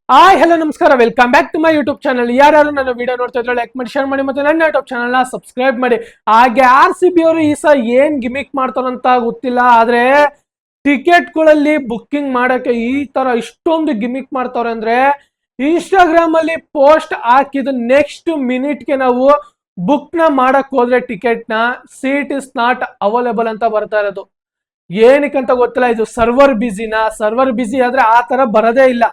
Hi hello ನಮಸ್ಕಾರ, welcome back to my YouTube channel. ಯಾರು ನನ್ನ ವಿಡಿಯೋ ನೋಡ್ತಾ ಇದ್ರೆ ಲೈಕ್ ಮಾಡಿ, ಶೇರ್ ಮಾಡಿ, ಮತ್ತೆ ನನ್ನ ಯೂಟ್ಯೂಬ್ ಚಾನಲ್ ನ ಸಬ್ಸ್ಕ್ರೈಬ್ ಮಾಡಿ. ಹಾಗೆ RCB ಅವರು ಈ ಸಲ ಏನ್ ಗಿಮಿಕ್ ಮಾಡ್ತಾರಂತ ಗೊತ್ತಿಲ್ಲ, ಆದ್ರೆ ಟಿಕೆಟ್ಗಳಲ್ಲಿ ಬುಕ್ಕಿಂಗ್ ಮಾಡಕ್ಕೆ ಈ ತರ ಇಷ್ಟೊಂದು ಗಿಮಿಕ್ ಮಾಡ್ತಾವ್ರೆ ಅಂದ್ರೆ, ಇನ್ಸ್ಟಾಗ್ರಾಮ್ ಅಲ್ಲಿ ಪೋಸ್ಟ್ ಹಾಕಿದ ನೆಕ್ಸ್ಟ್ ಮಿನಿಟ್ಗೆ ನಾವು ಬುಕ್ ನ ಮಾಡಕ್ ಹೋದ್ರೆ ಟಿಕೆಟ್ ನ ಸೀಟ್ ಇಸ್ ನಾಟ್ ಅವೈಲೇಬಲ್ ಅಂತ ಬರ್ತಾ ಇರೋದು. ಏನಕ್ಕಂತ ಗೊತ್ತಿಲ್ಲ. ಇದು ಸರ್ವರ್ ಬಿಸಿ ಆದ್ರೆ ಆ ತರ ಬರದೇ ಇಲ್ಲ.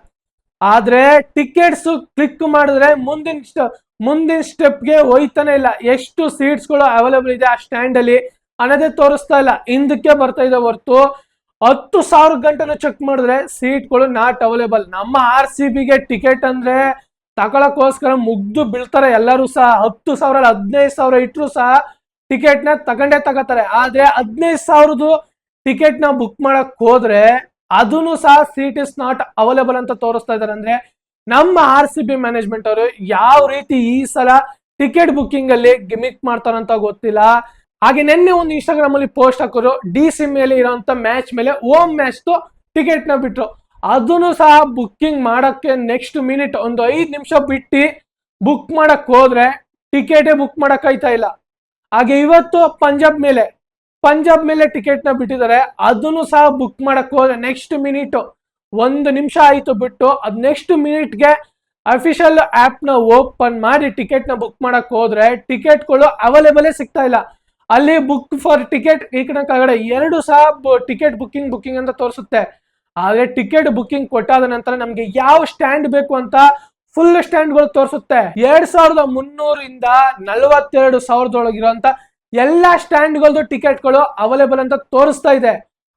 ಆದ್ರೆ ಟಿಕೆಟ್ಸ್ ಕ್ಲಿಕ್ ಮಾಡಿದ್ರೆ ಮುಂದಿನ ಸ್ಟೆಪ್ಗೆ ಹೋಯ್ತಾನೆ ಇಲ್ಲ. ಎಷ್ಟು ಸೀಟ್ಸ್ ಗಳು ಅವೈಲೇಬಲ್ ಇದೆ ಆ ಸ್ಟ್ಯಾಂಡ್ ಅಲ್ಲಿ ಅನ್ನೋದೇ ತೋರಿಸ್ತಾ ಇಲ್ಲ, ಹಿಂದಕ್ಕೆ ಬರ್ತಾ ಇದೆ ಹೊರತು 10,000 ಗಂಟೆನೂ ಚೆಕ್ ಮಾಡಿದ್ರೆ ಸೀಟ್ಗಳು ನಾಟ್ ಅವೈಲೇಬಲ್. ನಮ್ಮ RCB ಗೆ ಟಿಕೆಟ್ ಅಂದ್ರೆ ತಗೊಳಕೋಸ್ಕರ ಮುಗ್ದು ಬೀಳ್ತಾರೆ ಎಲ್ಲರೂ ಸಹ. 10,000 15,000 ಇಟ್ರು ಸಹ ಟಿಕೆಟ್ ನ ತಗೋತಾರೆ. ಆದ್ರೆ 15,000 ಟಿಕೆಟ್ ನ ಬುಕ್ ಮಾಡಕ್ ಹೋದ್ರೆ ಅದನ್ನು ಸಹ ಸೀಟ್ ಇಸ್ ನಾಟ್ ಅವೈಲೇಬಲ್ ಅಂತ ತೋರಿಸ್ತಾ ಇದಾರೆ. ಅಂದ್ರೆ ನಮ್ಮ RCB ಮ್ಯಾನೇಜ್ಮೆಂಟ್ ಅವರು ಯಾವ ರೀತಿ ಈ ಸಲ ಟಿಕೆಟ್ ಬುಕ್ಕಿಂಗ್ ಅಲ್ಲಿ ಗಿಮಿಕ್ ಮಾಡ್ತಾರಂತ ಗೊತ್ತಿಲ್ಲ. ಹಾಗೆ ನಿನ್ನೆ ಒಂದು ಇನ್ಸ್ಟಾಗ್ರಾಮ್ ಅಲ್ಲಿ ಪೋಸ್ಟ್ ಹಾಕೋರು, DC ಮೇಲೆ ಇರೋಂತ ಮ್ಯಾಚ್ ಮೇಲೆ ಹೋಮ್ ಮ್ಯಾಚ್ ಟಿಕೆಟ್ ನ ಬಿಟ್ರು. ಅದನ್ನು ಸಹ ಬುಕ್ಕಿಂಗ್ ಮಾಡಕ್ಕೆ ನೆಕ್ಸ್ಟ್ ಮಿನಿಟ್ ಒಂದು 5 ನಿಮಿಷ ಬಿಟ್ಟು ಬುಕ್ ಮಾಡಕ್ ಹೋದ್ರೆ ಟಿಕೆಟ್ ಬುಕ್ ಮಾಡಕ್ ಆಯ್ತಾ ಇಲ್ಲ. ಹಾಗೆ ಇವತ್ತು ಪಂಜಾಬ್ ಮೇಲೆ ಟಿಕೆಟ್ ನ ಬಿಟ್ಟಿದ್ದಾರೆ. ಅದನ್ನು ಸಹ ಬುಕ್ ಮಾಡಕ್ ಹೋದ್ರೆ ನೆಕ್ಸ್ಟ್ ಮಿನಿಟ್ 1 ನಿಮಿಷ ಆಯ್ತು ಬಿಟ್ಟು ಅದ್ ನೆಕ್ಸ್ಟ್ ಮಿನಿಟ್ಗೆ ಅಫಿಷಿಯಲ್ ಆಪ್ ನ ಓಪನ್ ಮಾಡಿ ಟಿಕೆಟ್ ನ ಬುಕ್ ಮಾಡಕ್ ಹೋದ್ರೆ ಟಿಕೆಟ್ಗಳು ಅವೈಲೇಬಲ್ ಸಿಗ್ತಾ ಇಲ್ಲ. ಅಲ್ಲಿ ಬುಕ್ ಫಾರ್ ಟಿಕೆಟ್ ಈ ಕಡೆ ಕೆಳಗಡೆ ಎರಡು ಸಹ ಟಿಕೆಟ್ ಬುಕ್ಕಿಂಗ್ ಅಂತ ತೋರಿಸುತ್ತೆ. ಆದ್ರೆ ಟಿಕೆಟ್ ಬುಕ್ಕಿಂಗ್ ಕೊಟ್ಟಾದ ನಂತರ ನಮ್ಗೆ ಯಾವ ಸ್ಟ್ಯಾಂಡ್ ಬೇಕು ಅಂತ ಫುಲ್ ಸ್ಟ್ಯಾಂಡ್ ಗಳು ತೋರಿಸುತ್ತೆ. 2,300 ಇಂದ 42,000 ಇರುವಂತ ಎಲ್ಲಾ ಸ್ಟ್ಯಾಂಡ್ ಗಳದ್ದು ಟಿಕೆಟ್ ಗಳು ಅವೈಲೇಬಲ್ ಅಂತ ತೋರಿಸ್ತಾ ಇದೆ.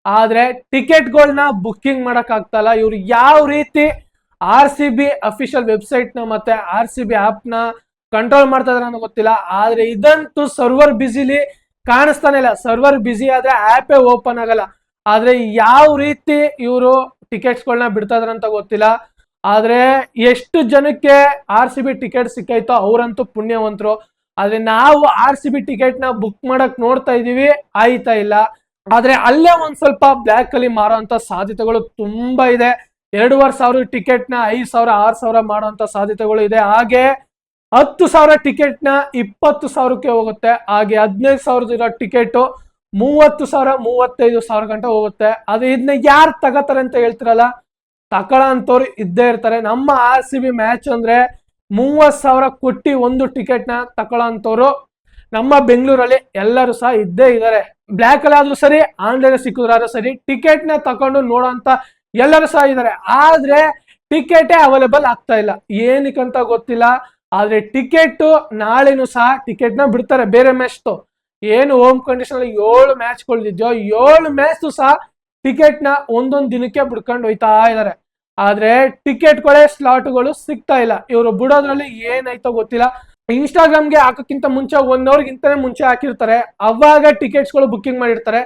ಆದ್ರೆ ಟಿಕೆಟ್ ಗಳನ್ನ ಬುಕ್ಕಿಂಗ್ ಮಾಡಕ್ ಆಗ್ತಾ ಇಲ್ಲ. ಇವ್ರು ಯಾವ ರೀತಿ RCB ಅಫಿಷಿಯಲ್ ವೆಬ್ಸೈಟ್ ನ ಮತ್ತೆ RCB ಆಪ್ ನ ಕಂಟ್ರೋಲ್ ಮಾಡ್ತಾ ಇದಾರೆ ಅನ್ನೋ ಗೊತ್ತಿಲ್ಲ. ಆದ್ರೆ ಇದಂತೂ ಸರ್ವರ್ ಬಿಸಿಲಿ ಕಾಣಿಸ್ತಾನೆ ಇಲ್ಲ. ಸರ್ವರ್ ಬಿಸಿ ಆದ್ರೆ ಆಪೇ ಓಪನ್ ಆಗಲ್ಲ. ಆದ್ರೆ ಯಾವ ರೀತಿ ಇವರು ಟಿಕೆಟ್ಸ್ ಗಳನ್ನ ಬಿಡ್ತಾ ಇದಾರೆ ಅಂತ ಗೊತ್ತಿಲ್ಲ. ಆದ್ರೆ ಎಷ್ಟು ಜನಕ್ಕೆ RCB ಟಿಕೆಟ್ ಸಿಕ್ಕಾಯ್ತೋ ಅವರಂತೂ ಪುಣ್ಯವಂತರು. ಆದ್ರೆ ನಾವು RCB ಟಿಕೆಟ್ ನ ಬುಕ್ ಮಾಡಕ್ ನೋಡ್ತಾ ಇದೀವಿ, ಆಯ್ತಾ ಇಲ್ಲ. ಆದ್ರೆ ಅಲ್ಲೇ ಒಂದ್ ಸ್ವಲ್ಪ ಬ್ಲಾಕ್ ಅಲ್ಲಿ ಮಾರುವಂತ ಸಾಧ್ಯತೆಗಳು ತುಂಬಾ ಇದೆ. 2,500 ಟಿಕೆಟ್ ನ 5,000 6,000 ಮಾಡುವಂತ ಸಾಧ್ಯತೆಗಳು ಇದೆ. ಹಾಗೆ 10,000 ಟಿಕೆಟ್ ನ 20,000ಕ್ಕೆ ಹೋಗುತ್ತೆ. ಹಾಗೆ 15,000 ಇರೋ ಟಿಕೆಟ್ 30,000 35,000 ಗಂಟೆ ಹೋಗುತ್ತೆ. ಅದು ಇದನ್ನ ಯಾರು ತಗೋತಾರೆ ಅಂತ ಹೇಳ್ತಿರಲ್ಲ, ತಗೊಳ್ಳೋಂಥವ್ರು ಇದ್ದೇ ಇರ್ತಾರೆ. ನಮ್ಮ RCB ಮ್ಯಾಚ್ ಅಂದ್ರೆ 30,000 ಕೊಟ್ಟಿ ಒಂದು ಟಿಕೆಟ್ ನ ತಗೊಳ್ಳೋಂಥವ್ರು ನಮ್ಮ ಬೆಂಗಳೂರಲ್ಲಿ ಎಲ್ಲರೂ ಸಹ ಇದ್ದೇ ಇದ್ದಾರೆ. ಬ್ಲಾಕ್ ಅಲ್ಲಿ ಆದ್ರೂ ಸರಿ, ಆನ್ಲೈನ್ ಸಿಕ್ಕಿದ್ರಾದ್ರೂ ಸರಿ, ಟಿಕೆಟ್ ನ ತಕೊಂಡು ನೋಡೋಂತ ಎಲ್ಲರೂ ಸಹ ಇದ್ದಾರೆ. ಆದ್ರೆ ಟಿಕೆಟ್ ಅವೈಲೇಬಲ್ ಆಗ್ತಾ ಇಲ್ಲ, ಏನಕ್ಕಂತ ಗೊತ್ತಿಲ್ಲ. ಆದ್ರೆ ಟಿಕೆಟ್ ನಾಳೆನೂ ಸಹ ಟಿಕೆಟ್ ನ ಬಿಡ್ತಾರೆ ಬೇರೆ ಮ್ಯಾಚ್ ಏನು ಹೋಮ್ ಕಂಡೀಷನ್ ಅಲ್ಲಿ 7 ಮ್ಯಾಚ್ ಗಳಿದ್ಯೋ 7 ಮ್ಯಾಚ್ ಸಹ ಟಿಕೆಟ್ ನ ಒಂದೊಂದು ದಿನಕ್ಕೆ ಬಿಡ್ಕೊಂಡು ಹೋಯ್ತಾ ಇದಾರೆ. ಆದ್ರೆ ಟಿಕೆಟ್ ಗಳೇ ಸ್ಲಾಟ್ಗಳು ಸಿಗ್ತಾ ಇಲ್ಲ. ಇವರು ಬಿಡೋದ್ರಲ್ಲಿ ಏನಾಯ್ತೋ ಗೊತ್ತಿಲ್ಲ. ಇನ್ಸ್ಟಾಗ್ರಾಮ್ಗೆ ಹಾಕೋಕ್ಕಿಂತ ಮುಂಚೆ 1 ಅವರ್ ಗಿಂತನೇ ಮುಂಚೆ ಹಾಕಿರ್ತಾರೆ, ಅವಾಗ ಟಿಕೆಟ್ಸ್ ಗಳು ಬುಕ್ಕಿಂಗ್ ಮಾಡಿರ್ತಾರೆ.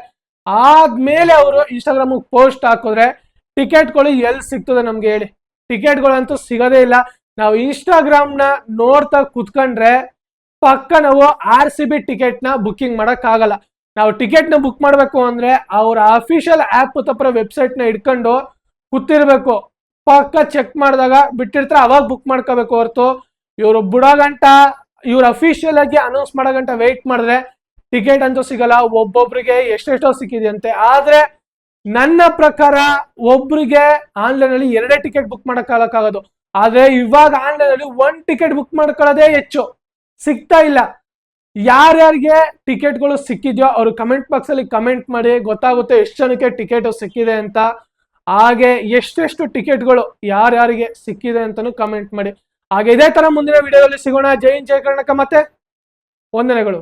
ಆದ್ಮೇಲೆ ಅವರು ಇನ್ಸ್ಟಾಗ್ರಾಮ್ ಪೋಸ್ಟ್ ಹಾಕಿದ್ರೆ ಟಿಕೆಟ್ಗಳು ಎಲ್ಲಿ ಸಿಗ್ತದೆ ನಮ್ಗೆ ಹೇಳಿ? ಟಿಕೆಟ್ಗಳಂತೂ ಸಿಗೋದೇ ಇಲ್ಲ. ನಾವು ಇನ್ಸ್ಟಾಗ್ರಾಮ್ ನ ನೋಡ್ತಾ ಕುತ್ಕೊಂಡ್ರೆ ಪಕ್ಕ ನಾವು RCB ಟಿಕೆಟ್ ನ ಬುಕ್ಕಿಂಗ್ ಮಾಡಕ್ ಆಗಲ್ಲ. ನಾವು ಟಿಕೆಟ್ ನ ಬುಕ್ ಮಾಡ್ಬೇಕು ಅಂದ್ರೆ ಅವ್ರ ಅಫಿಷಿಯಲ್ ಆಪ್ ತಪ್ಪರ ವೆಬ್ಸೈಟ್ ನ ಇಟ್ಕೊಂಡು ಕೂತಿರ್ಬೇಕು. ಪಕ್ಕ ಚೆಕ್ ಮಾಡಿದಾಗ ಬಿಟ್ಟಿರ್ತಾರೆ, ಅವಾಗ ಬುಕ್ ಮಾಡ್ಕೋಬೇಕು ಹೊರತು ಇವರು ಬಿಡೋ ಗಂಟ ಇವ್ರ ಅಫಿಷಿಯಲ್ ಆಗಿ ಅನೌನ್ಸ್ ಮಾಡೋ ಗಂಟ ವೆಯ್ಟ್ ಮಾಡಿದ್ರೆ ಟಿಕೆಟ್ ಅಂತೂ ಸಿಗಲ್ಲ. ಒಬ್ಬೊಬ್ರಿಗೆ ಎಷ್ಟೆಷ್ಟೋ ಸಿಕ್ಕಿದೆಯಂತೆ. ಆದ್ರೆ ನನ್ನ ಪ್ರಕಾರ ಒಬ್ರಿಗೆ ಆನ್ಲೈನ್ ಅಲ್ಲಿ 2 ಟಿಕೆಟ್ ಬುಕ್ ಮಾಡಕ್ಕಾಗೋದು. ಆದ್ರೆ ಇವಾಗ ಆನ್ಲೈನ್ ಅಲ್ಲಿ 1 ಟಿಕೆಟ್ ಬುಕ್ ಮಾಡ್ಕೊಳ್ಳೋದೇ ಹೆಚ್ಚು, ಸಿಗ್ತಾ ಇಲ್ಲ. ಯಾರ್ಯಾರಿಗೆ ಟಿಕೆಟ್ಗಳು ಸಿಕ್ಕಿದ್ಯೋ ಅವರು ಕಮೆಂಟ್ ಬಾಕ್ಸ್ ಅಲ್ಲಿ ಕಮೆಂಟ್ ಮಾಡಿ, ಗೊತ್ತಾಗುತ್ತೆ ಎಷ್ಟು ಜನಕ್ಕೆ ಟಿಕೆಟ್ ಸಿಕ್ಕಿದೆ ಅಂತ. ಹಾಗೆ ಎಷ್ಟೆಷ್ಟು ಟಿಕೆಟ್ಗಳು ಯಾರ್ಯಾರಿಗೆ ಸಿಕ್ಕಿದೆ ಅಂತಾನು ಕಮೆಂಟ್ ಮಾಡಿ. ಹಾಗೆ ಇದೇ ತರ ಮುಂದಿನ ವಿಡಿಯೋದಲ್ಲಿ ಸಿಗೋಣ. ಜೈ ಹಿಂದ್ ಜೈ ಕರ್ನಾಟಕ, ಮತ್ತೆ ವಂದನೆಗಳು.